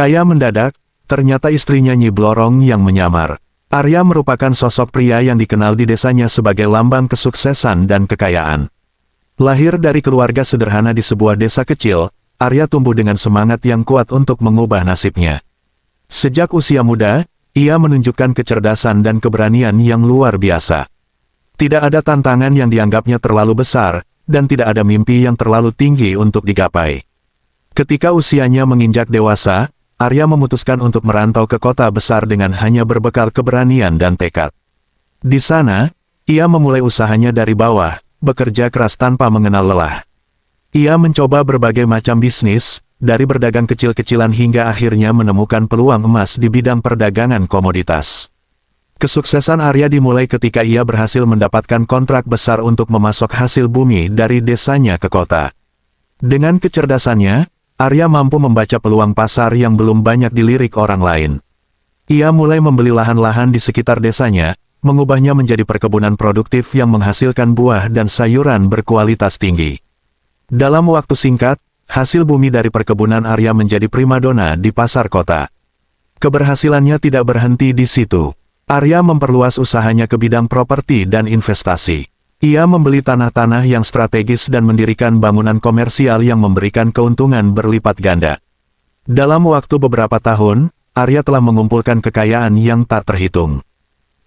Kaya mendadak, ternyata istrinya Nyi Blorong yang menyamar. Arya merupakan sosok pria yang dikenal di desanya sebagai lambang kesuksesan dan kekayaan. Lahir dari keluarga sederhana di sebuah desa kecil, Arya tumbuh dengan semangat yang kuat untuk mengubah nasibnya. Sejak usia muda, ia menunjukkan kecerdasan dan keberanian yang luar biasa. Tidak ada tantangan yang dianggapnya terlalu besar, dan tidak ada mimpi yang terlalu tinggi untuk digapai. Ketika usianya menginjak dewasa, Arya memutuskan untuk merantau ke kota besar dengan hanya berbekal keberanian dan tekad. Di sana, ia memulai usahanya dari bawah, bekerja keras tanpa mengenal lelah. Ia mencoba berbagai macam bisnis, dari berdagang kecil-kecilan hingga akhirnya menemukan peluang emas di bidang perdagangan komoditas. Kesuksesan Arya dimulai ketika ia berhasil mendapatkan kontrak besar untuk memasok hasil bumi dari desanya ke kota. Dengan kecerdasannya, Arya mampu membaca peluang pasar yang belum banyak dilirik orang lain. Ia mulai membeli lahan-lahan di sekitar desanya, mengubahnya menjadi perkebunan produktif yang menghasilkan buah dan sayuran berkualitas tinggi. Dalam waktu singkat, hasil bumi dari perkebunan Arya menjadi primadona di pasar kota. Keberhasilannya tidak berhenti di situ. Arya memperluas usahanya ke bidang properti dan investasi. Ia membeli tanah-tanah yang strategis dan mendirikan bangunan komersial yang memberikan keuntungan berlipat ganda. Dalam waktu beberapa tahun, Arya telah mengumpulkan kekayaan yang tak terhitung.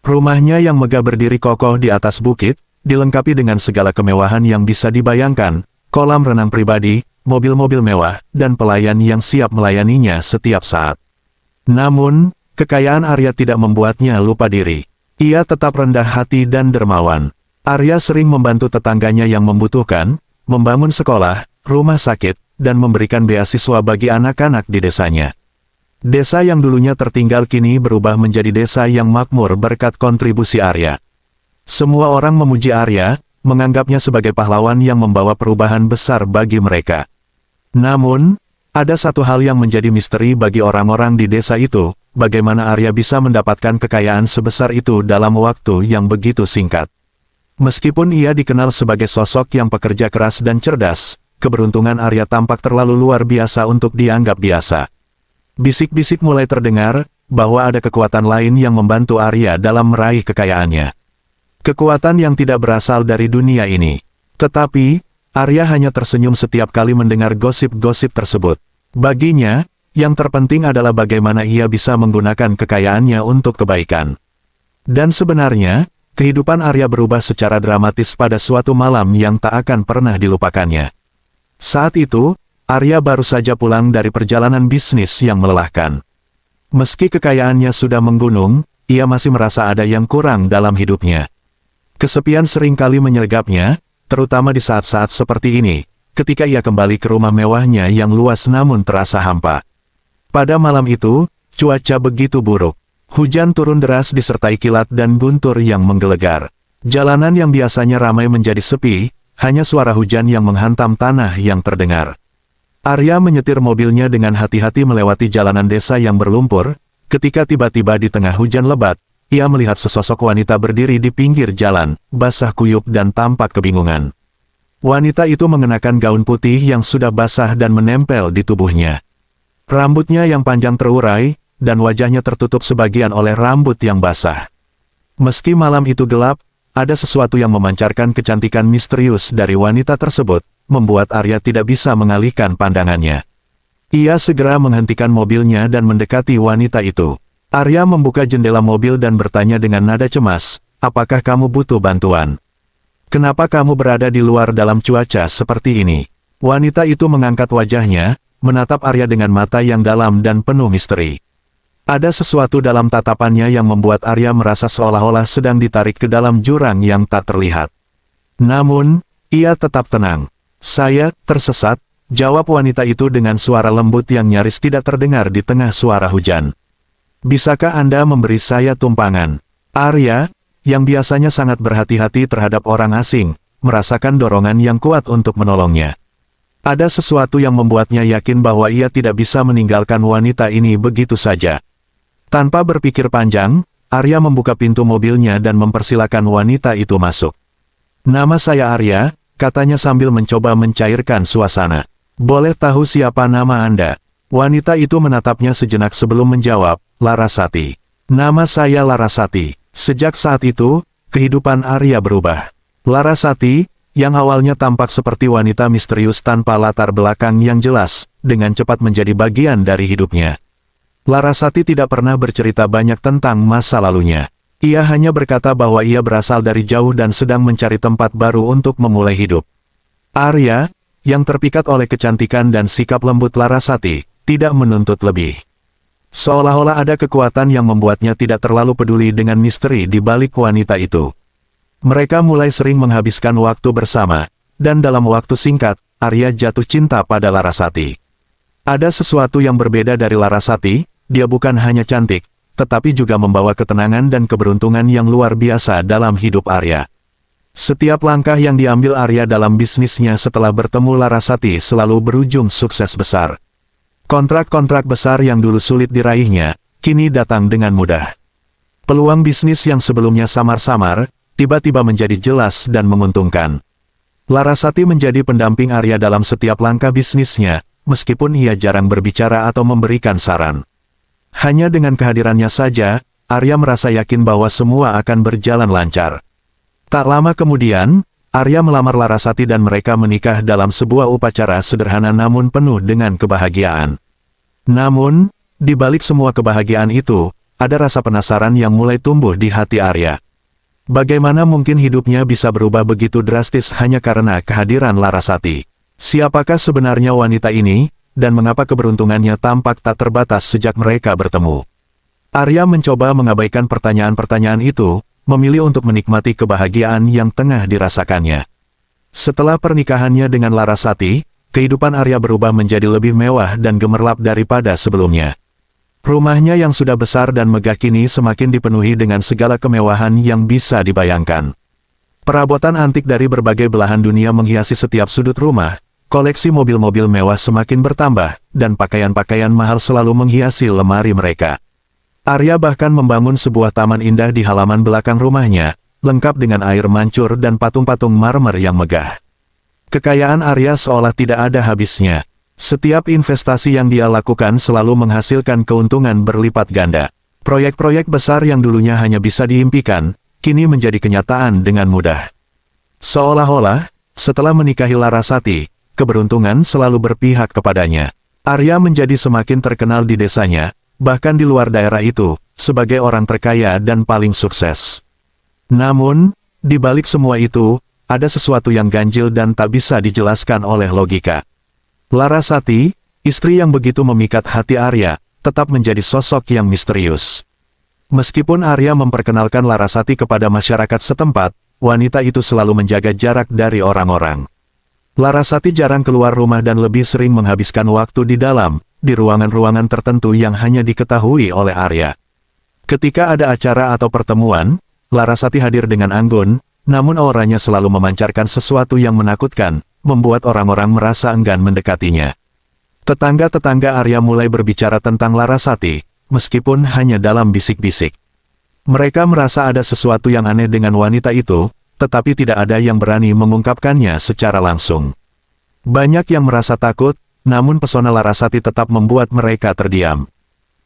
Rumahnya yang megah berdiri kokoh di atas bukit, dilengkapi dengan segala kemewahan yang bisa dibayangkan, kolam renang pribadi, mobil-mobil mewah, dan pelayan yang siap melayaninya setiap saat. Namun, kekayaan Arya tidak membuatnya lupa diri. Ia tetap rendah hati dan dermawan. Arya sering membantu tetangganya yang membutuhkan, membangun sekolah, rumah sakit, dan memberikan beasiswa bagi anak-anak di desanya. Desa yang dulunya tertinggal kini berubah menjadi desa yang makmur berkat kontribusi Arya. Semua orang memuji Arya, menganggapnya sebagai pahlawan yang membawa perubahan besar bagi mereka. Namun, ada satu hal yang menjadi misteri bagi orang-orang di desa itu, bagaimana Arya bisa mendapatkan kekayaan sebesar itu dalam waktu yang begitu singkat. Meskipun ia dikenal sebagai sosok yang pekerja keras dan cerdas, keberuntungan Arya tampak terlalu luar biasa untuk dianggap biasa. Bisik-bisik mulai terdengar, bahwa ada kekuatan lain yang membantu Arya dalam meraih kekayaannya. Kekuatan yang tidak berasal dari dunia ini. Tetapi, Arya hanya tersenyum setiap kali mendengar gosip-gosip tersebut. Baginya, yang terpenting adalah bagaimana ia bisa menggunakan kekayaannya untuk kebaikan. Dan sebenarnya, kehidupan Arya berubah secara dramatis pada suatu malam yang tak akan pernah dilupakannya. Saat itu, Arya baru saja pulang dari perjalanan bisnis yang melelahkan. Meski kekayaannya sudah menggunung, ia masih merasa ada yang kurang dalam hidupnya. Kesepian seringkali menyergapnya, terutama di saat-saat seperti ini, ketika ia kembali ke rumah mewahnya yang luas namun terasa hampa. Pada malam itu, cuaca begitu buruk. Hujan turun deras disertai kilat dan guntur yang menggelegar. Jalanan yang biasanya ramai menjadi sepi, hanya suara hujan yang menghantam tanah yang terdengar. Arya menyetir mobilnya dengan hati-hati melewati jalanan desa yang berlumpur, ketika tiba-tiba di tengah hujan lebat, ia melihat sesosok wanita berdiri di pinggir jalan, basah kuyup dan tampak kebingungan. Wanita itu mengenakan gaun putih yang sudah basah dan menempel di tubuhnya. Rambutnya yang panjang terurai, dan wajahnya tertutup sebagian oleh rambut yang basah. Meski malam itu gelap, ada sesuatu yang memancarkan kecantikan misterius dari wanita tersebut, membuat Arya tidak bisa mengalihkan pandangannya. Ia segera menghentikan mobilnya dan mendekati wanita itu. Arya membuka jendela mobil dan bertanya dengan nada cemas, "Apakah kamu butuh bantuan? Kenapa kamu berada di luar dalam cuaca seperti ini?" Wanita itu mengangkat wajahnya, menatap Arya dengan mata yang dalam dan penuh misteri. Ada sesuatu dalam tatapannya yang membuat Arya merasa seolah-olah sedang ditarik ke dalam jurang yang tak terlihat. Namun, ia tetap tenang. "Saya tersesat," jawab wanita itu dengan suara lembut yang nyaris tidak terdengar di tengah suara hujan. "Bisakah Anda memberi saya tumpangan?" Arya, yang biasanya sangat berhati-hati terhadap orang asing, merasakan dorongan yang kuat untuk menolongnya. Ada sesuatu yang membuatnya yakin bahwa ia tidak bisa meninggalkan wanita ini begitu saja. Tanpa berpikir panjang, Arya membuka pintu mobilnya dan mempersilakan wanita itu masuk. "Nama saya Arya," katanya sambil mencoba mencairkan suasana. "Boleh tahu siapa nama Anda?" Wanita itu menatapnya sejenak sebelum menjawab, Larasati. Nama saya Larasati. Sejak saat itu, kehidupan Arya berubah. Larasati, yang awalnya tampak seperti wanita misterius tanpa latar belakang yang jelas, dengan cepat menjadi bagian dari hidupnya. Larasati tidak pernah bercerita banyak tentang masa lalunya. Ia hanya berkata bahwa ia berasal dari jauh dan sedang mencari tempat baru untuk memulai hidup. Arya, yang terpikat oleh kecantikan dan sikap lembut Larasati, tidak menuntut lebih. Seolah-olah ada kekuatan yang membuatnya tidak terlalu peduli dengan misteri di balik wanita itu. Mereka mulai sering menghabiskan waktu bersama, dan dalam waktu singkat, Arya jatuh cinta pada Larasati. Ada sesuatu yang berbeda dari Larasati, dia bukan hanya cantik, tetapi juga membawa ketenangan dan keberuntungan yang luar biasa dalam hidup Arya. Setiap langkah yang diambil Arya dalam bisnisnya setelah bertemu Larasati selalu berujung sukses besar. Kontrak-kontrak besar yang dulu sulit diraihnya, kini datang dengan mudah. Peluang bisnis yang sebelumnya samar-samar, tiba-tiba menjadi jelas dan menguntungkan. Larasati menjadi pendamping Arya dalam setiap langkah bisnisnya, meskipun ia jarang berbicara atau memberikan saran. Hanya dengan kehadirannya saja, Arya merasa yakin bahwa semua akan berjalan lancar. Tak lama kemudian, Arya melamar Larasati dan mereka menikah dalam sebuah upacara sederhana namun penuh dengan kebahagiaan. Namun, di balik semua kebahagiaan itu, ada rasa penasaran yang mulai tumbuh di hati Arya. Bagaimana mungkin hidupnya bisa berubah begitu drastis hanya karena kehadiran Larasati? Siapakah sebenarnya wanita ini, dan mengapa keberuntungannya tampak tak terbatas sejak mereka bertemu? Arya mencoba mengabaikan pertanyaan-pertanyaan itu, memilih untuk menikmati kebahagiaan yang tengah dirasakannya. Setelah pernikahannya dengan Larasati, kehidupan Arya berubah menjadi lebih mewah dan gemerlap daripada sebelumnya. Rumahnya yang sudah besar dan megah kini semakin dipenuhi dengan segala kemewahan yang bisa dibayangkan. Perabotan antik dari berbagai belahan dunia menghiasi setiap sudut rumah, koleksi mobil-mobil mewah semakin bertambah, dan pakaian-pakaian mahal selalu menghiasi lemari mereka. Arya bahkan membangun sebuah taman indah di halaman belakang rumahnya, lengkap dengan air mancur dan patung-patung marmer yang megah. Kekayaan Arya seolah tidak ada habisnya. Setiap investasi yang dia lakukan selalu menghasilkan keuntungan berlipat ganda. Proyek-proyek besar yang dulunya hanya bisa diimpikan, kini menjadi kenyataan dengan mudah. Seolah-olah, setelah menikahi Larasati, keberuntungan selalu berpihak kepadanya. Arya menjadi semakin terkenal di desanya, bahkan di luar daerah itu, sebagai orang terkaya dan paling sukses. Namun, di balik semua itu, ada sesuatu yang ganjil dan tak bisa dijelaskan oleh logika. Larasati, istri yang begitu memikat hati Arya, tetap menjadi sosok yang misterius. Meskipun Arya memperkenalkan Larasati kepada masyarakat setempat, wanita itu selalu menjaga jarak dari orang-orang. Larasati jarang keluar rumah dan lebih sering menghabiskan waktu di dalam, di ruangan-ruangan tertentu yang hanya diketahui oleh Arya. Ketika ada acara atau pertemuan, Larasati hadir dengan anggun, namun auranya selalu memancarkan sesuatu yang menakutkan, membuat orang-orang merasa enggan mendekatinya. Tetangga-tetangga Arya mulai berbicara tentang Larasati, meskipun hanya dalam bisik-bisik. Mereka merasa ada sesuatu yang aneh dengan wanita itu, tetapi tidak ada yang berani mengungkapkannya secara langsung. Banyak yang merasa takut, namun pesona Larasati tetap membuat mereka terdiam.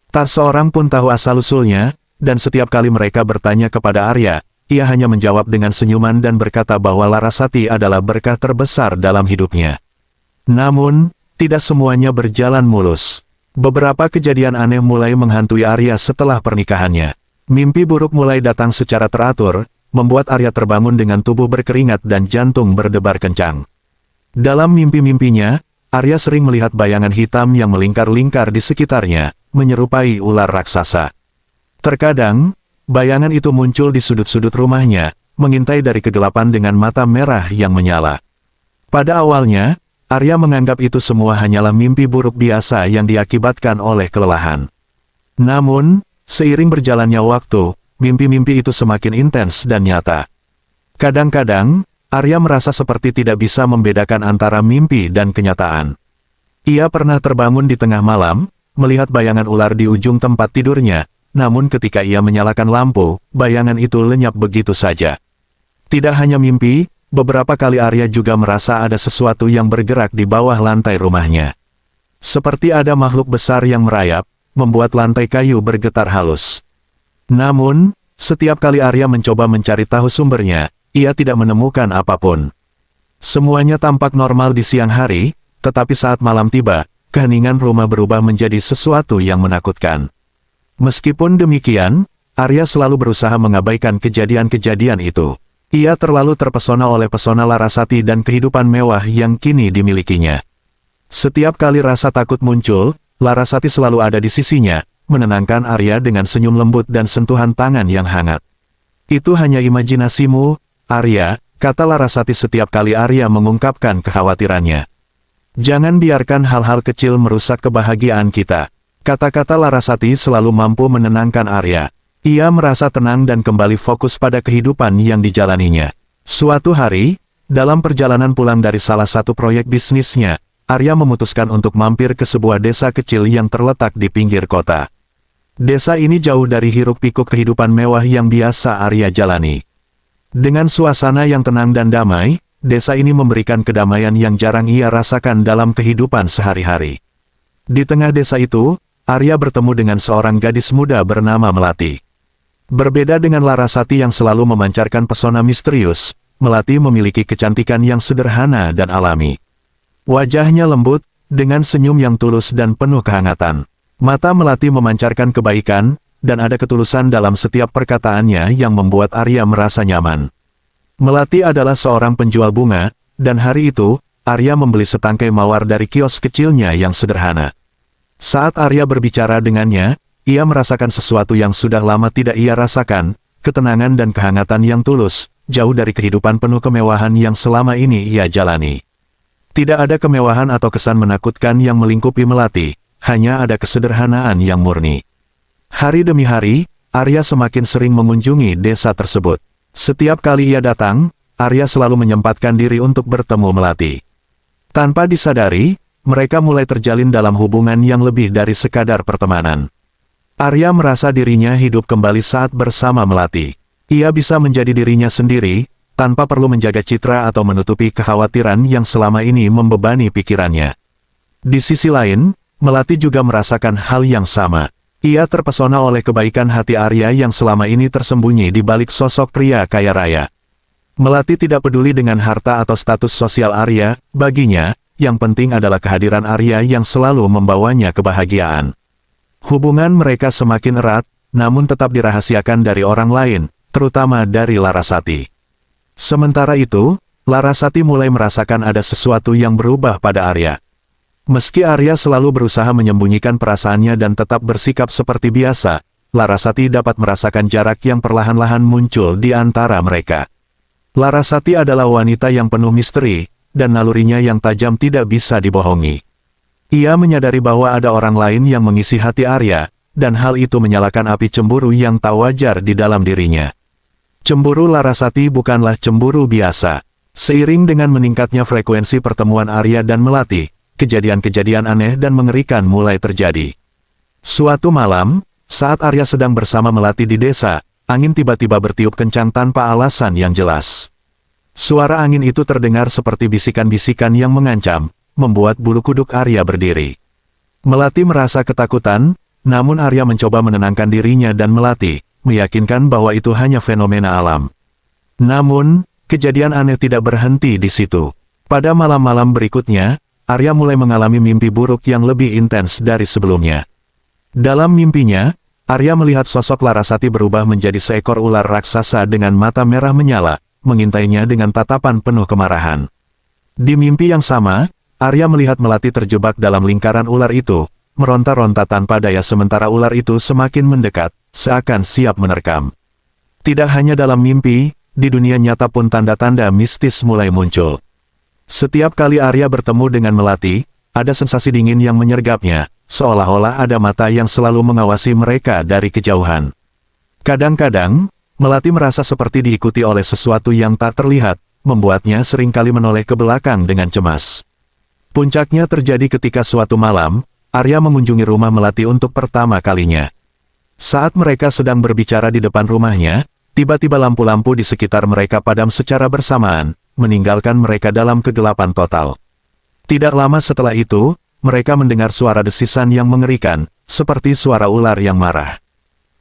Tak seorang pun tahu asal-usulnya, dan setiap kali mereka bertanya kepada Arya, ia hanya menjawab dengan senyuman dan berkata bahwa Larasati adalah berkah terbesar dalam hidupnya. Namun, tidak semuanya berjalan mulus. Beberapa kejadian aneh mulai menghantui Arya setelah pernikahannya. Mimpi buruk mulai datang secara teratur, membuat Arya terbangun dengan tubuh berkeringat dan jantung berdebar kencang. Dalam mimpi-mimpinya, Arya sering melihat bayangan hitam yang melingkar-lingkar di sekitarnya, menyerupai ular raksasa. Terkadang, bayangan itu muncul di sudut-sudut rumahnya, mengintai dari kegelapan dengan mata merah yang menyala. Pada awalnya, Arya menganggap itu semua hanyalah mimpi buruk biasa yang diakibatkan oleh kelelahan. Namun, seiring berjalannya waktu, mimpi-mimpi itu semakin intens dan nyata. Kadang-kadang, Arya merasa seperti tidak bisa membedakan antara mimpi dan kenyataan. Ia pernah terbangun di tengah malam, melihat bayangan ular di ujung tempat tidurnya, namun ketika ia menyalakan lampu, bayangan itu lenyap begitu saja. Tidak hanya mimpi, beberapa kali Arya juga merasa ada sesuatu yang bergerak di bawah lantai rumahnya. Seperti ada makhluk besar yang merayap, membuat lantai kayu bergetar halus. Namun, setiap kali Arya mencoba mencari tahu sumbernya, ia tidak menemukan apapun. Semuanya tampak normal di siang hari, tetapi saat malam tiba, keheningan rumah berubah menjadi sesuatu yang menakutkan. Meskipun demikian, Arya selalu berusaha mengabaikan kejadian-kejadian itu. Ia terlalu terpesona oleh pesona Larasati dan kehidupan mewah yang kini dimilikinya. Setiap kali rasa takut muncul, Larasati selalu ada di sisinya, menenangkan Arya dengan senyum lembut dan sentuhan tangan yang hangat. Itu hanya imajinasimu, Arya, kata Larasati setiap kali Arya mengungkapkan kekhawatirannya. Jangan biarkan hal-hal kecil merusak kebahagiaan kita. Kata-kata Larasati selalu mampu menenangkan Arya. Ia merasa tenang dan kembali fokus pada kehidupan yang dijalaninya. Suatu hari, dalam perjalanan pulang dari salah satu proyek bisnisnya, Arya memutuskan untuk mampir ke sebuah desa kecil yang terletak di pinggir kota. Desa ini jauh dari hiruk-pikuk kehidupan mewah yang biasa Arya jalani. Dengan suasana yang tenang dan damai, desa ini memberikan kedamaian yang jarang ia rasakan dalam kehidupan sehari-hari. Di tengah desa itu, Arya bertemu dengan seorang gadis muda bernama Melati. Berbeda dengan Larasati yang selalu memancarkan pesona misterius, Melati memiliki kecantikan yang sederhana dan alami. Wajahnya lembut, dengan senyum yang tulus dan penuh kehangatan. Mata Melati memancarkan kebaikan, dan ada ketulusan dalam setiap perkataannya yang membuat Arya merasa nyaman. Melati adalah seorang penjual bunga, dan hari itu, Arya membeli setangkai mawar dari kios kecilnya yang sederhana. Saat Arya berbicara dengannya, ia merasakan sesuatu yang sudah lama tidak ia rasakan, ketenangan dan kehangatan yang tulus, jauh dari kehidupan penuh kemewahan yang selama ini ia jalani. Tidak ada kemewahan atau kesan menakutkan yang melingkupi Melati, hanya ada kesederhanaan yang murni. Hari demi hari, Arya semakin sering mengunjungi desa tersebut. Setiap kali ia datang, Arya selalu menyempatkan diri untuk bertemu Melati. Tanpa disadari, mereka mulai terjalin dalam hubungan yang lebih dari sekadar pertemanan. Arya merasa dirinya hidup kembali saat bersama Melati. Ia bisa menjadi dirinya sendiri, tanpa perlu menjaga citra atau menutupi kekhawatiran yang selama ini membebani pikirannya. Di sisi lain, Melati juga merasakan hal yang sama. Ia terpesona oleh kebaikan hati Arya yang selama ini tersembunyi di balik sosok pria kaya raya. Melati tidak peduli dengan harta atau status sosial Arya, baginya, yang penting adalah kehadiran Arya yang selalu membawanya kebahagiaan. Hubungan mereka semakin erat, namun tetap dirahasiakan dari orang lain, terutama dari Larasati. Sementara itu, Larasati mulai merasakan ada sesuatu yang berubah pada Arya. Meski Arya selalu berusaha menyembunyikan perasaannya dan tetap bersikap seperti biasa, Larasati dapat merasakan jarak yang perlahan-lahan muncul di antara mereka. Larasati adalah wanita yang penuh misteri, dan nalurinya yang tajam tidak bisa dibohongi. Ia menyadari bahwa ada orang lain yang mengisi hati Arya, dan hal itu menyalakan api cemburu yang tak wajar di dalam dirinya. Cemburu Larasati bukanlah cemburu biasa. Seiring dengan meningkatnya frekuensi pertemuan Arya dan Melati, kejadian-kejadian aneh dan mengerikan mulai terjadi. Suatu malam, saat Arya sedang bersama Melati di desa, angin tiba-tiba bertiup kencang tanpa alasan yang jelas. Suara angin itu terdengar seperti bisikan-bisikan yang mengancam, membuat bulu kuduk Arya berdiri. Melati merasa ketakutan, namun Arya mencoba menenangkan dirinya dan Melati, meyakinkan bahwa itu hanya fenomena alam. Namun, kejadian aneh tidak berhenti di situ. Pada malam-malam berikutnya, Arya mulai mengalami mimpi buruk yang lebih intens dari sebelumnya. Dalam mimpinya, Arya melihat sosok Larasati berubah menjadi seekor ular raksasa dengan mata merah menyala, mengintainya dengan tatapan penuh kemarahan. Di mimpi yang sama, Arya melihat Melati terjebak dalam lingkaran ular itu, meronta-ronta tanpa daya sementara ular itu semakin mendekat, seakan siap menerkam. Tidak hanya dalam mimpi, di dunia nyata pun tanda-tanda mistis mulai muncul. Setiap kali Arya bertemu dengan Melati, ada sensasi dingin yang menyergapnya, seolah-olah ada mata yang selalu mengawasi mereka dari kejauhan. Kadang-kadang, Melati merasa seperti diikuti oleh sesuatu yang tak terlihat, membuatnya seringkali menoleh ke belakang dengan cemas. Puncaknya terjadi ketika suatu malam, Arya mengunjungi rumah Melati untuk pertama kalinya. Saat mereka sedang berbicara di depan rumahnya, tiba-tiba lampu-lampu di sekitar mereka padam secara bersamaan, meninggalkan mereka dalam kegelapan total. Tidak lama setelah itu, mereka mendengar suara desisan yang mengerikan, seperti suara ular yang marah.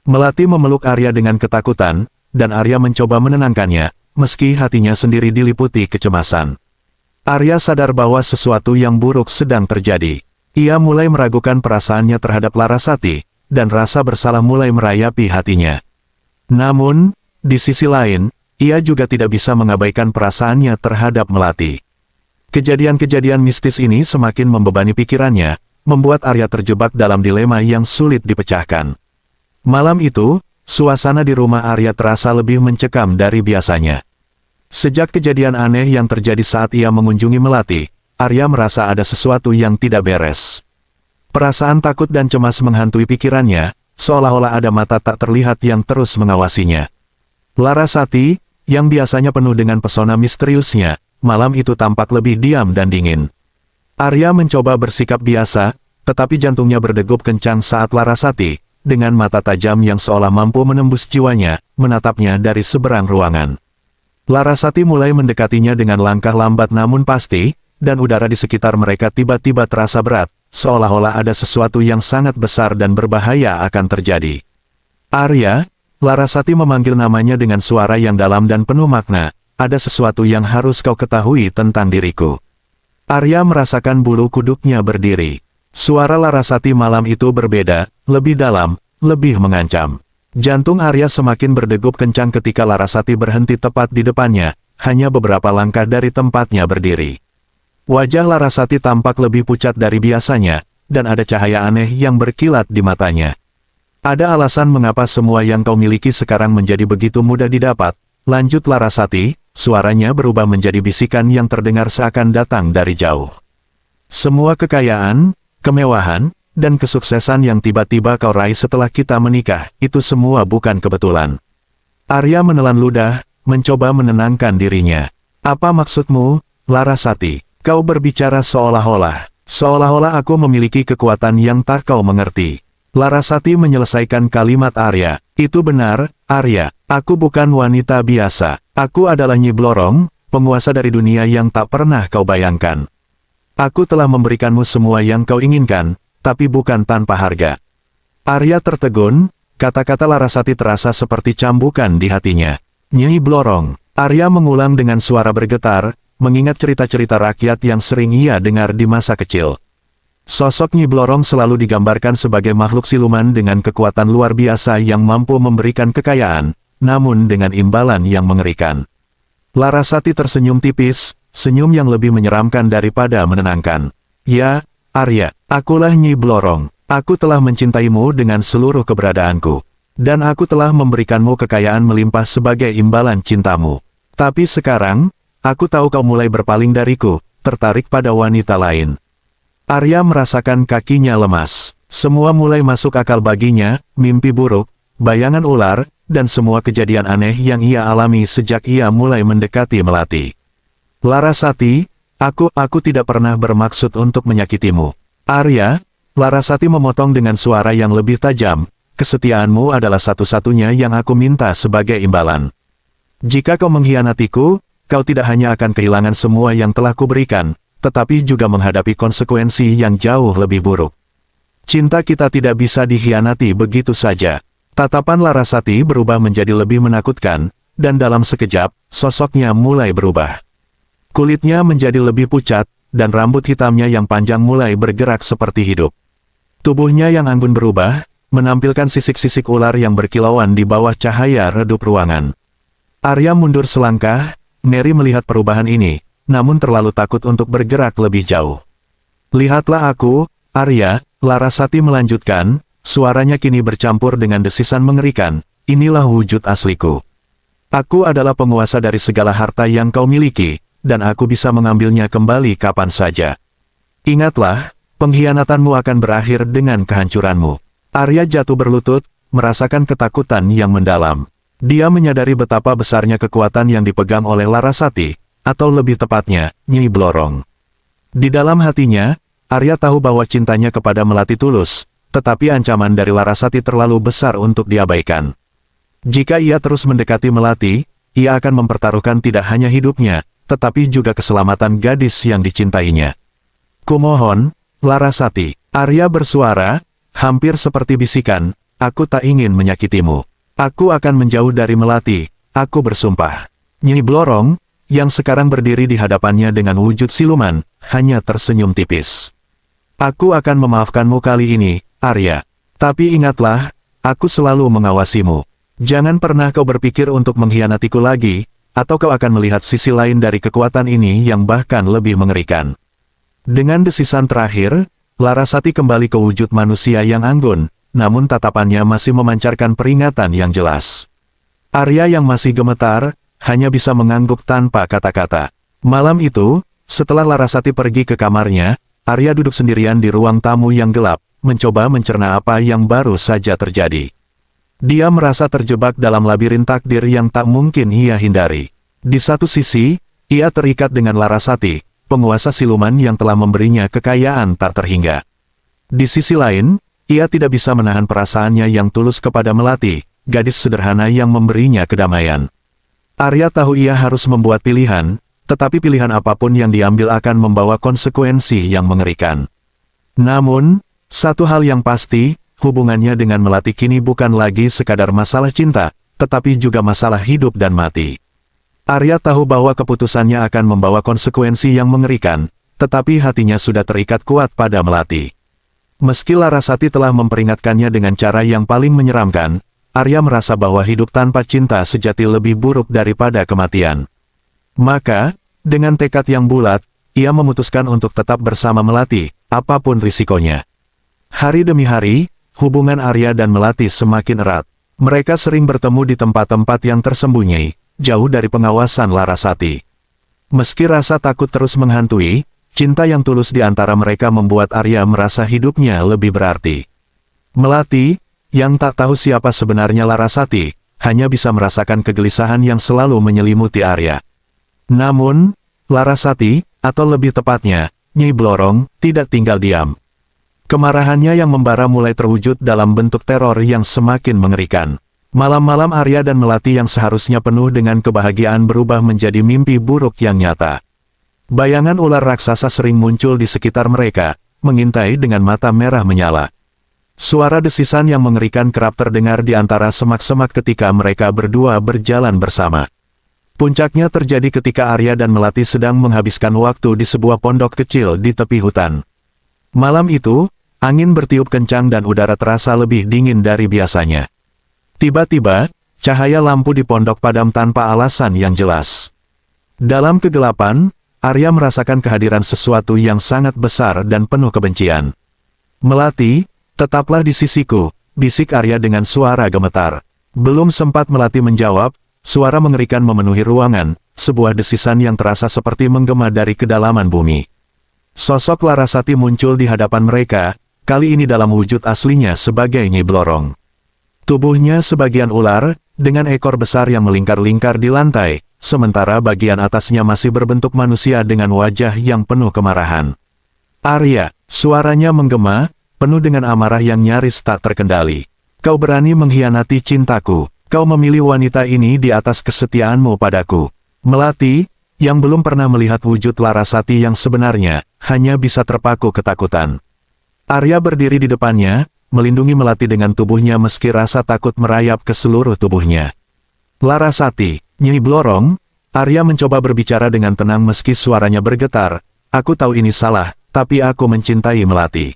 Melati memeluk Arya dengan ketakutan, dan Arya mencoba menenangkannya, meski hatinya sendiri diliputi kecemasan. Arya sadar bahwa sesuatu yang buruk sedang terjadi. Ia mulai meragukan perasaannya terhadap Larasati, dan rasa bersalah mulai merayapi hatinya. Namun, di sisi lain, ia juga tidak bisa mengabaikan perasaannya terhadap Melati. Kejadian-kejadian mistis ini semakin membebani pikirannya, membuat Arya terjebak dalam dilema yang sulit dipecahkan. Malam itu, suasana di rumah Arya terasa lebih mencekam dari biasanya. Sejak kejadian aneh yang terjadi saat ia mengunjungi Melati, Arya merasa ada sesuatu yang tidak beres. Perasaan takut dan cemas menghantui pikirannya, seolah-olah ada mata tak terlihat yang terus mengawasinya. Larasati, yang biasanya penuh dengan pesona misteriusnya, malam itu tampak lebih diam dan dingin. Arya mencoba bersikap biasa, tetapi jantungnya berdegup kencang saat Larasati, dengan mata tajam yang seolah mampu menembus jiwanya, menatapnya dari seberang ruangan. Larasati mulai mendekatinya dengan langkah lambat namun pasti, dan udara di sekitar mereka tiba-tiba terasa berat, seolah-olah ada sesuatu yang sangat besar dan berbahaya akan terjadi. Arya, Larasati memanggil namanya dengan suara yang dalam dan penuh makna, ada sesuatu yang harus kau ketahui tentang diriku. Arya merasakan bulu kuduknya berdiri. Suara Larasati malam itu berbeda, lebih dalam, lebih mengancam. Jantung Arya semakin berdegup kencang ketika Larasati berhenti tepat di depannya, hanya beberapa langkah dari tempatnya berdiri. Wajah Larasati tampak lebih pucat dari biasanya, dan ada cahaya aneh yang berkilat di matanya. Ada alasan mengapa semua yang kau miliki sekarang menjadi begitu mudah didapat, lanjut Larasati, suaranya berubah menjadi bisikan yang terdengar seakan datang dari jauh. Semua kekayaan, kemewahan, dan kesuksesan yang tiba-tiba kau raih setelah kita menikah, itu semua bukan kebetulan. Arya menelan ludah, mencoba menenangkan dirinya. Apa maksudmu, Larasati? Kau berbicara seolah-olah aku memiliki kekuatan yang tak kau mengerti. Larasati menyelesaikan kalimat Arya. Itu benar, Arya. Aku bukan wanita biasa. Aku adalah Nyi Blorong, penguasa dari dunia yang tak pernah kau bayangkan. Aku telah memberikanmu semua yang kau inginkan, tapi bukan tanpa harga. Arya tertegun, kata-kata Larasati terasa seperti cambukan di hatinya. Nyi Blorong. Arya mengulang dengan suara bergetar, mengingat cerita-cerita rakyat yang sering ia dengar di masa kecil. Sosok Nyi Blorong selalu digambarkan sebagai makhluk siluman dengan kekuatan luar biasa yang mampu memberikan kekayaan, namun dengan imbalan yang mengerikan. Larasati tersenyum tipis, senyum yang lebih menyeramkan daripada menenangkan. Ya, Arya, akulah Nyi Blorong. Aku telah mencintaimu dengan seluruh keberadaanku. Dan aku telah memberikanmu kekayaan melimpah sebagai imbalan cintamu. Tapi sekarang, aku tahu kau mulai berpaling dariku, tertarik pada wanita lain. Arya merasakan kakinya lemas. Semua mulai masuk akal baginya, mimpi buruk, bayangan ular, dan semua kejadian aneh yang ia alami sejak ia mulai mendekati Melati. Larasati, aku tidak pernah bermaksud untuk menyakitimu. Arya, Larasati memotong dengan suara yang lebih tajam, kesetiaanmu adalah satu-satunya yang aku minta sebagai imbalan. Jika kau mengkhianatiku, kau tidak hanya akan kehilangan semua yang telah kuberikan, tetapi juga menghadapi konsekuensi yang jauh lebih buruk. Cinta kita tidak bisa dikhianati begitu saja. Tatapan Larasati berubah menjadi lebih menakutkan, dan dalam sekejap, sosoknya mulai berubah. Kulitnya menjadi lebih pucat, dan rambut hitamnya yang panjang mulai bergerak seperti hidup. Tubuhnya yang anggun berubah, menampilkan sisik-sisik ular yang berkilauan di bawah cahaya redup ruangan. Arya mundur selangkah, ngeri melihat perubahan ini, namun terlalu takut untuk bergerak lebih jauh. Lihatlah aku, Arya, Larasati melanjutkan, suaranya kini bercampur dengan desisan mengerikan, inilah wujud asliku. Aku adalah penguasa dari segala harta yang kau miliki, dan aku bisa mengambilnya kembali kapan saja. Ingatlah, pengkhianatanmu akan berakhir dengan kehancuranmu. Arya jatuh berlutut, merasakan ketakutan yang mendalam. Dia menyadari betapa besarnya kekuatan yang dipegang oleh Larasati, atau lebih tepatnya, Nyi Blorong. Di dalam hatinya, Arya tahu bahwa cintanya kepada Melati tulus, tetapi ancaman dari Larasati terlalu besar untuk diabaikan. Jika ia terus mendekati Melati, ia akan mempertaruhkan tidak hanya hidupnya, tetapi juga keselamatan gadis yang dicintainya. Kumohon, Larasati, Arya bersuara, hampir seperti bisikan, aku tak ingin menyakitimu. Aku akan menjauh dari Melati, aku bersumpah. Nyi Blorong, yang sekarang berdiri di hadapannya dengan wujud siluman, hanya tersenyum tipis. Aku akan memaafkanmu kali ini, Arya. Tapi ingatlah, aku selalu mengawasimu. Jangan pernah kau berpikir untuk mengkhianatiku lagi, atau kau akan melihat sisi lain dari kekuatan ini yang bahkan lebih mengerikan. Dengan desisan terakhir, Larasati kembali ke wujud manusia yang anggun, namun tatapannya masih memancarkan peringatan yang jelas. Arya yang masih gemetar, hanya bisa mengangguk tanpa kata-kata. Malam itu, setelah Larasati pergi ke kamarnya, Arya duduk sendirian di ruang tamu yang gelap, mencoba mencerna apa yang baru saja terjadi. Dia merasa terjebak dalam labirin takdir yang tak mungkin ia hindari. Di satu sisi, ia terikat dengan Larasati, penguasa siluman yang telah memberinya kekayaan tak terhingga. Di sisi lain, ia tidak bisa menahan perasaannya yang tulus kepada Melati, gadis sederhana yang memberinya kedamaian. Arya tahu ia harus membuat pilihan, tetapi pilihan apapun yang diambil akan membawa konsekuensi yang mengerikan. Namun, satu hal yang pasti, hubungannya dengan Melati kini bukan lagi sekadar masalah cinta, tetapi juga masalah hidup dan mati. Arya tahu bahwa keputusannya akan membawa konsekuensi yang mengerikan, tetapi hatinya sudah terikat kuat pada Melati. Meski Larasati telah memperingatkannya dengan cara yang paling menyeramkan, Arya merasa bahwa hidup tanpa cinta sejati lebih buruk daripada kematian. Maka, dengan tekad yang bulat, ia memutuskan untuk tetap bersama Melati, apapun risikonya. Hari demi hari, hubungan Arya dan Melati semakin erat. Mereka sering bertemu di tempat-tempat yang tersembunyi, jauh dari pengawasan Larasati. Meski rasa takut terus menghantui, cinta yang tulus di antara mereka membuat Arya merasa hidupnya lebih berarti. Melati, yang tak tahu siapa sebenarnya Larasati, hanya bisa merasakan kegelisahan yang selalu menyelimuti Arya. Namun, Larasati, atau lebih tepatnya, Nyi Blorong, tidak tinggal diam. Kemarahannya yang membara mulai terwujud dalam bentuk teror yang semakin mengerikan. Malam-malam Arya dan Melati yang seharusnya penuh dengan kebahagiaan berubah menjadi mimpi buruk yang nyata. Bayangan ular raksasa sering muncul di sekitar mereka, mengintai dengan mata merah menyala. Suara desisan yang mengerikan kerap terdengar di antara semak-semak ketika mereka berdua berjalan bersama. Puncaknya terjadi ketika Arya dan Melati sedang menghabiskan waktu di sebuah pondok kecil di tepi hutan. Malam itu, angin bertiup kencang dan udara terasa lebih dingin dari biasanya. Tiba-tiba, cahaya lampu di pondok padam tanpa alasan yang jelas. Dalam kegelapan, Arya merasakan kehadiran sesuatu yang sangat besar dan penuh kebencian. "Melati, tetaplah di sisiku," bisik Arya dengan suara gemetar. Belum sempat Melati menjawab, suara mengerikan memenuhi ruangan, sebuah desisan yang terasa seperti menggema dari kedalaman bumi. Sosok Larasati muncul di hadapan mereka, kali ini dalam wujud aslinya sebagai Nyi Blorong. Tubuhnya sebagian ular, dengan ekor besar yang melingkar-lingkar di lantai, sementara bagian atasnya masih berbentuk manusia dengan wajah yang penuh kemarahan. "Arya," suaranya menggema, penuh dengan amarah yang nyaris tak terkendali. "Kau berani mengkhianati cintaku, kau memilih wanita ini di atas kesetiaanmu padaku." Melati, yang belum pernah melihat wujud Larasati yang sebenarnya, hanya bisa terpaku ketakutan. Arya berdiri di depannya, melindungi Melati dengan tubuhnya meski rasa takut merayap ke seluruh tubuhnya. "Larasati, Nyi Blorong," Arya mencoba berbicara dengan tenang meski suaranya bergetar, "aku tahu ini salah, tapi aku mencintai Melati.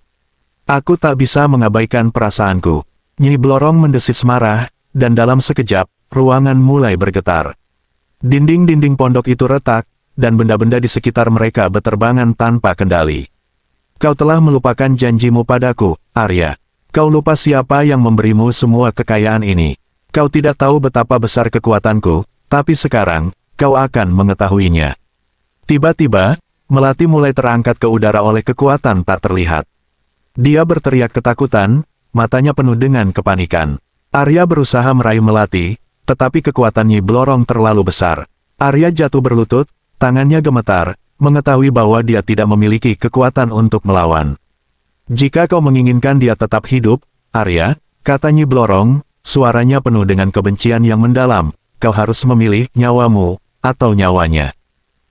Aku tak bisa mengabaikan perasaanku." Nyi Blorong mendesis marah, dan dalam sekejap, ruangan mulai bergetar. Dinding-dinding pondok itu retak, dan benda-benda di sekitar mereka beterbangan tanpa kendali. "Kau telah melupakan janjimu padaku, Arya. Kau lupa siapa yang memberimu semua kekayaan ini. Kau tidak tahu betapa besar kekuatanku, tapi sekarang, kau akan mengetahuinya." Tiba-tiba, Melati mulai terangkat ke udara oleh kekuatan tak terlihat. Dia berteriak ketakutan, matanya penuh dengan kepanikan. Arya berusaha meraih Melati, tetapi kekuatan Nyi Blorong terlalu besar. Arya jatuh berlutut, tangannya gemetar, mengetahui bahwa dia tidak memiliki kekuatan untuk melawan. "Jika kau menginginkan dia tetap hidup, Arya," kata Nyi Blorong, suaranya penuh dengan kebencian yang mendalam, "kau harus memilih nyawamu, atau nyawanya.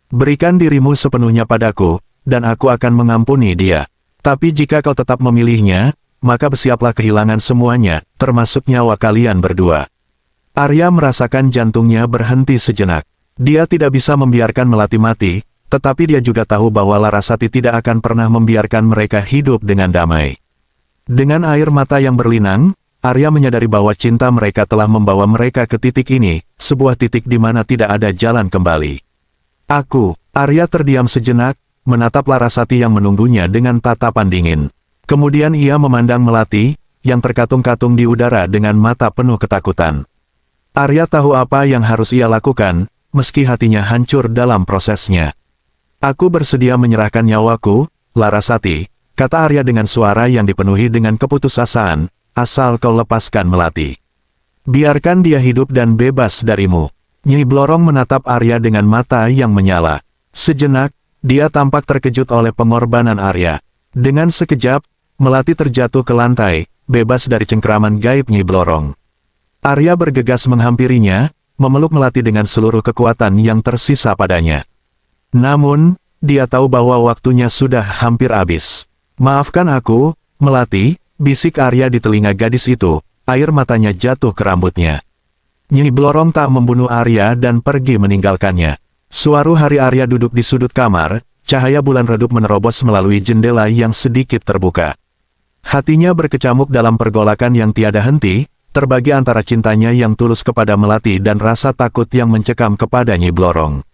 Berikan dirimu sepenuhnya padaku, dan aku akan mengampuni dia." Tapi jika kau tetap memilihnya, maka bersiaplah kehilangan semuanya, termasuk nyawa kalian berdua. Arya merasakan jantungnya berhenti sejenak. Dia tidak bisa membiarkan Melati mati, tetapi dia juga tahu bahwa Larasati tidak akan pernah membiarkan mereka hidup dengan damai. Dengan air mata yang berlinang, Arya menyadari bahwa cinta mereka telah membawa mereka ke titik ini, sebuah titik di mana tidak ada jalan kembali. Arya terdiam sejenak, menatap Larasati yang menunggunya dengan tatapan dingin. Kemudian ia memandang Melati, yang terkatung-katung di udara dengan mata penuh ketakutan. Arya tahu apa yang harus ia lakukan, meski hatinya hancur dalam prosesnya. Aku bersedia menyerahkan nyawaku, Larasati, kata Arya dengan suara yang dipenuhi dengan keputusasaan, asal kau lepaskan Melati. Biarkan dia hidup dan bebas darimu. Nyi Blorong menatap Arya dengan mata yang menyala. Sejenak, dia tampak terkejut oleh pengorbanan Arya. Dengan sekejap, Melati terjatuh ke lantai, bebas dari cengkeraman gaib Nyi Blorong. Arya bergegas menghampirinya, memeluk Melati dengan seluruh kekuatan yang tersisa padanya. Namun, dia tahu bahwa waktunya sudah hampir habis. Maafkan aku, Melati, bisik Arya di telinga gadis itu, air matanya jatuh ke rambutnya. Nyi Blorong tak membunuh Arya dan pergi meninggalkannya. Suatu hari Arya duduk di sudut kamar, cahaya bulan redup menerobos melalui jendela yang sedikit terbuka. Hatinya berkecamuk dalam pergolakan yang tiada henti, terbagi antara cintanya yang tulus kepada Melati dan rasa takut yang mencekam kepada Nyi Blorong.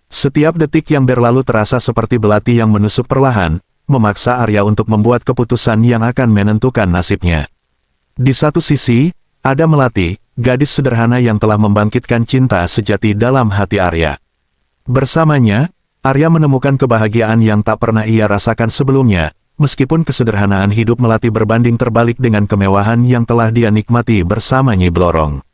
Setiap detik yang berlalu terasa seperti belati yang menusuk perlahan, memaksa Arya untuk membuat keputusan yang akan menentukan nasibnya. Di satu sisi, ada Melati, gadis sederhana yang telah membangkitkan cinta sejati dalam hati Arya. Bersamanya, Arya menemukan kebahagiaan yang tak pernah ia rasakan sebelumnya, meskipun kesederhanaan hidup Melati berbanding terbalik dengan kemewahan yang telah dia nikmati bersama Nyi Blorong.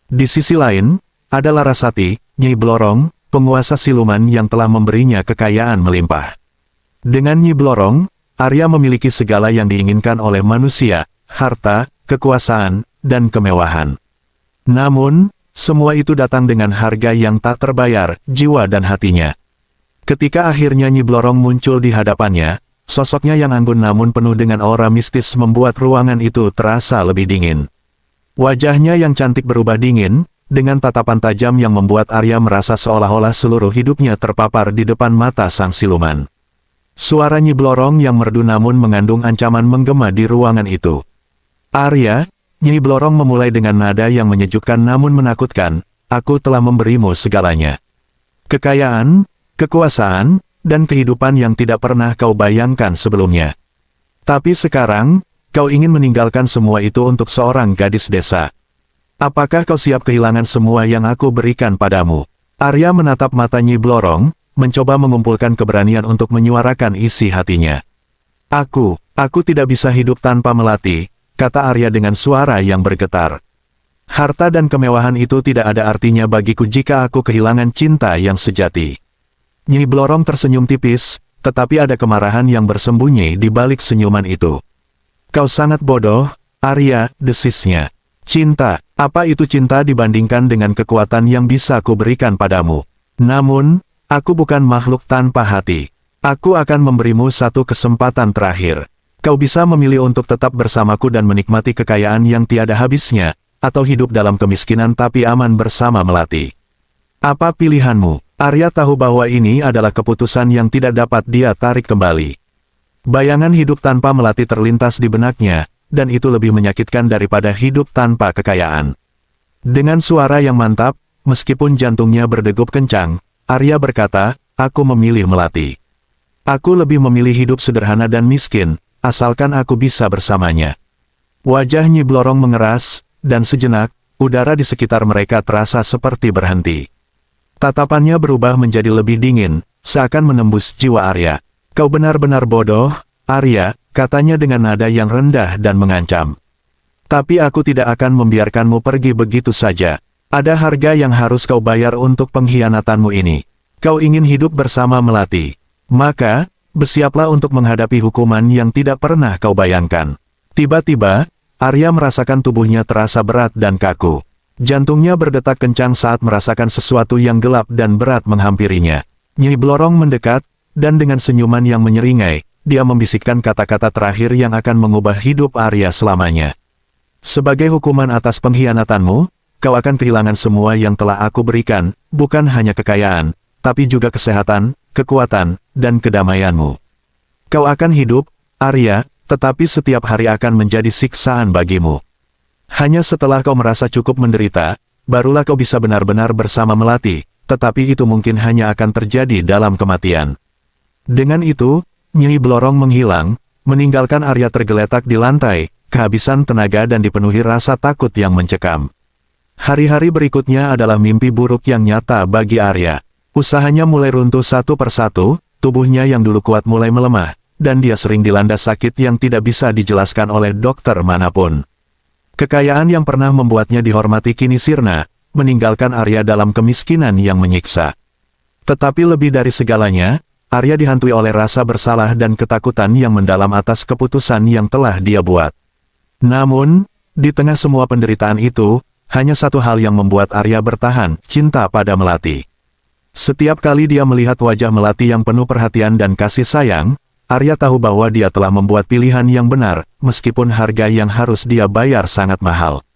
Di sisi lain, ada Larasati, Nyi Blorong, penguasa siluman yang telah memberinya kekayaan melimpah. Dengan Nyi Blorong, Arya memiliki segala yang diinginkan oleh manusia, harta, kekuasaan, dan kemewahan. Namun, semua itu datang dengan harga yang tak terbayar, jiwa dan hatinya. Ketika akhirnya Nyi Blorong muncul di hadapannya, sosoknya yang anggun namun penuh dengan aura mistis membuat ruangan itu terasa lebih dingin. Wajahnya yang cantik berubah dingin, dengan tatapan tajam yang membuat Arya merasa seolah-olah seluruh hidupnya terpapar di depan mata sang siluman. Suara Nyi Blorong yang merdu namun mengandung ancaman menggema di ruangan itu. Arya, Nyi Blorong memulai dengan nada yang menyejukkan namun menakutkan, aku telah memberimu segalanya. Kekayaan, kekuasaan, dan kehidupan yang tidak pernah kau bayangkan sebelumnya. Tapi sekarang, kau ingin meninggalkan semua itu untuk seorang gadis desa. Apakah kau siap kehilangan semua yang aku berikan padamu? Arya menatap mata Nyi Blorong, mencoba mengumpulkan keberanian untuk menyuarakan isi hatinya. Aku tidak bisa hidup tanpa Melati, kata Arya dengan suara yang bergetar. Harta dan kemewahan itu tidak ada artinya bagiku jika aku kehilangan cinta yang sejati. Nyi Blorong tersenyum tipis, tetapi ada kemarahan yang bersembunyi di balik senyuman itu. Kau sangat bodoh, Arya, desisnya. Cinta, apa itu cinta dibandingkan dengan kekuatan yang bisa kuberikan padamu? Namun, aku bukan makhluk tanpa hati. Aku akan memberimu satu kesempatan terakhir. Kau bisa memilih untuk tetap bersamaku dan menikmati kekayaan yang tiada habisnya, atau hidup dalam kemiskinan tapi aman bersama Melati. Apa pilihanmu? Arya tahu bahwa ini adalah keputusan yang tidak dapat dia tarik kembali. Bayangan hidup tanpa Melati terlintas di benaknya, dan itu lebih menyakitkan daripada hidup tanpa kekayaan. Dengan suara yang mantap, meskipun jantungnya berdegup kencang, Arya berkata, aku memilih Melati. Aku lebih memilih hidup sederhana dan miskin, asalkan aku bisa bersamanya. Wajah Nyi Blorong mengeras, dan sejenak, udara di sekitar mereka terasa seperti berhenti. Tatapannya berubah menjadi lebih dingin, seakan menembus jiwa Arya. Kau benar-benar bodoh, Arya, katanya dengan nada yang rendah dan mengancam. Tapi aku tidak akan membiarkanmu pergi begitu saja. Ada harga yang harus kau bayar untuk pengkhianatanmu ini. Kau ingin hidup bersama Melati. Maka, bersiaplah untuk menghadapi hukuman yang tidak pernah kau bayangkan. Tiba-tiba, Arya merasakan tubuhnya terasa berat dan kaku. Jantungnya berdetak kencang saat merasakan sesuatu yang gelap dan berat menghampirinya. Nyi Blorong mendekat, dan dengan senyuman yang menyeringai, dia membisikkan kata-kata terakhir yang akan mengubah hidup Arya selamanya. Sebagai hukuman atas pengkhianatanmu, kau akan kehilangan semua yang telah aku berikan, bukan hanya kekayaan, tapi juga kesehatan, kekuatan, dan kedamaianmu. Kau akan hidup, Arya, tetapi setiap hari akan menjadi siksaan bagimu. Hanya setelah kau merasa cukup menderita, barulah kau bisa benar-benar bersama Melati, tetapi itu mungkin hanya akan terjadi dalam kematian. Dengan itu, Nyi Blorong menghilang, meninggalkan Arya tergeletak di lantai, kehabisan tenaga dan dipenuhi rasa takut yang mencekam. Hari-hari berikutnya adalah mimpi buruk yang nyata bagi Arya. Usahanya mulai runtuh satu persatu, tubuhnya yang dulu kuat mulai melemah, dan dia sering dilanda sakit yang tidak bisa dijelaskan oleh dokter manapun. Kekayaan yang pernah membuatnya dihormati kini sirna, meninggalkan Arya dalam kemiskinan yang menyiksa. Tetapi lebih dari segalanya, Arya dihantui oleh rasa bersalah dan ketakutan yang mendalam atas keputusan yang telah dia buat. Namun, di tengah semua penderitaan itu, hanya satu hal yang membuat Arya bertahan, cinta pada Melati. Setiap kali dia melihat wajah Melati yang penuh perhatian dan kasih sayang, Arya tahu bahwa dia telah membuat pilihan yang benar, meskipun harga yang harus dia bayar sangat mahal.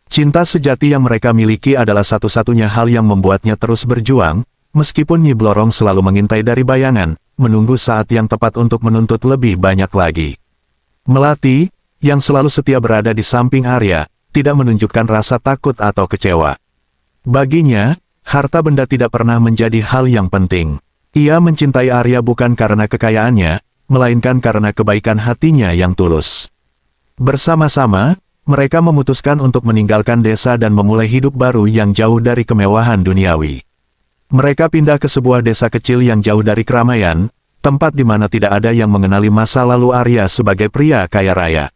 Cinta sejati yang mereka miliki adalah satu-satunya hal yang membuatnya terus berjuang, meskipun Nyi Blorong selalu mengintai dari bayangan, menunggu saat yang tepat untuk menuntut lebih banyak lagi. Melati, yang selalu setia berada di samping Arya, tidak menunjukkan rasa takut atau kecewa. Baginya, harta benda tidak pernah menjadi hal yang penting. Ia mencintai Arya bukan karena kekayaannya, melainkan karena kebaikan hatinya yang tulus. Bersama-sama, mereka memutuskan untuk meninggalkan desa dan memulai hidup baru yang jauh dari kemewahan duniawi. Mereka pindah ke sebuah desa kecil yang jauh dari keramaian, tempat di mana tidak ada yang mengenali masa lalu Arya sebagai pria kaya raya.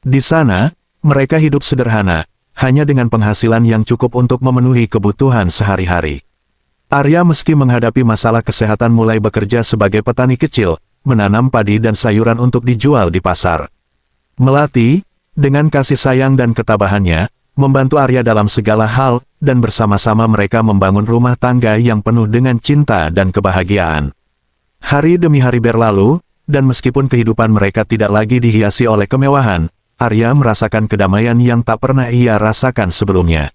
Di sana, mereka hidup sederhana, hanya dengan penghasilan yang cukup untuk memenuhi kebutuhan sehari-hari. Arya meski menghadapi masalah kesehatan mulai bekerja sebagai petani kecil, menanam padi dan sayuran untuk dijual di pasar. Melati, dengan kasih sayang dan ketabahannya, membantu Arya dalam segala hal, dan bersama-sama mereka membangun rumah tangga yang penuh dengan cinta dan kebahagiaan. Hari demi hari berlalu, dan meskipun kehidupan mereka tidak lagi dihiasi oleh kemewahan, Arya merasakan kedamaian yang tak pernah ia rasakan sebelumnya.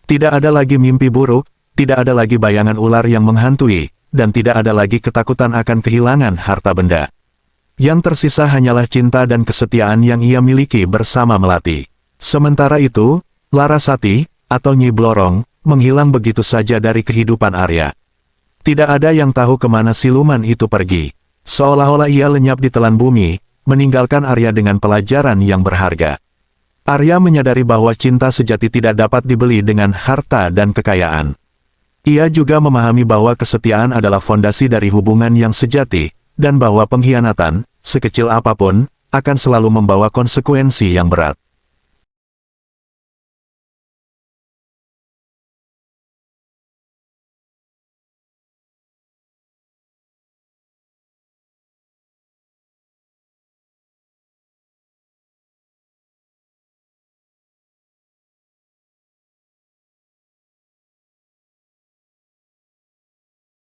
Tidak ada lagi mimpi buruk, tidak ada lagi bayangan ular yang menghantui, dan tidak ada lagi ketakutan akan kehilangan harta benda. Yang tersisa hanyalah cinta dan kesetiaan yang ia miliki bersama Melati. Sementara itu, Larasati, atau Nyi Blorong, menghilang begitu saja dari kehidupan Arya. Tidak ada yang tahu kemana siluman itu pergi. Seolah-olah ia lenyap di telan bumi, meninggalkan Arya dengan pelajaran yang berharga. Arya menyadari bahwa cinta sejati tidak dapat dibeli dengan harta dan kekayaan. Ia juga memahami bahwa kesetiaan adalah fondasi dari hubungan yang sejati, dan bahwa pengkhianatan, sekecil apapun, akan selalu membawa konsekuensi yang berat.